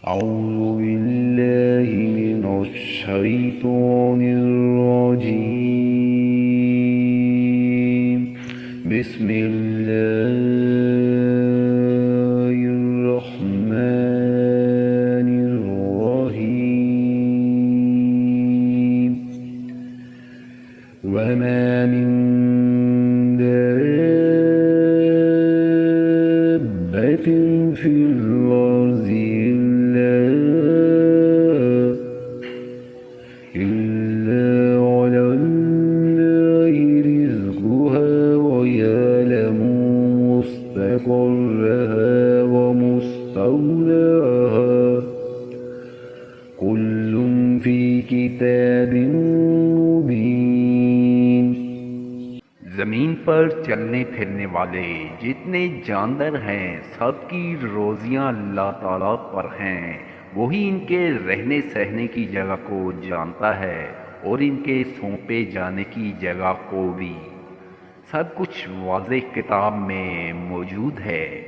أعوذ بالله من الشيطان الرجيم. بسم الله الرحمن الرحيم. وما من دابة في الأرض إلا على الله رزقها ويعلم مستقرها ومستودعها كل في كتاب مبين। जमीन पर चलने फिरने वाले जितने जानवर हैं सबकी रोजियां अल्लाह ताला पर हैं। वही इनके रहने सहने की जगह को जानता है और इनके सौंपे जाने की जगह को भी। सब कुछ वाज़ेह किताब में मौजूद है।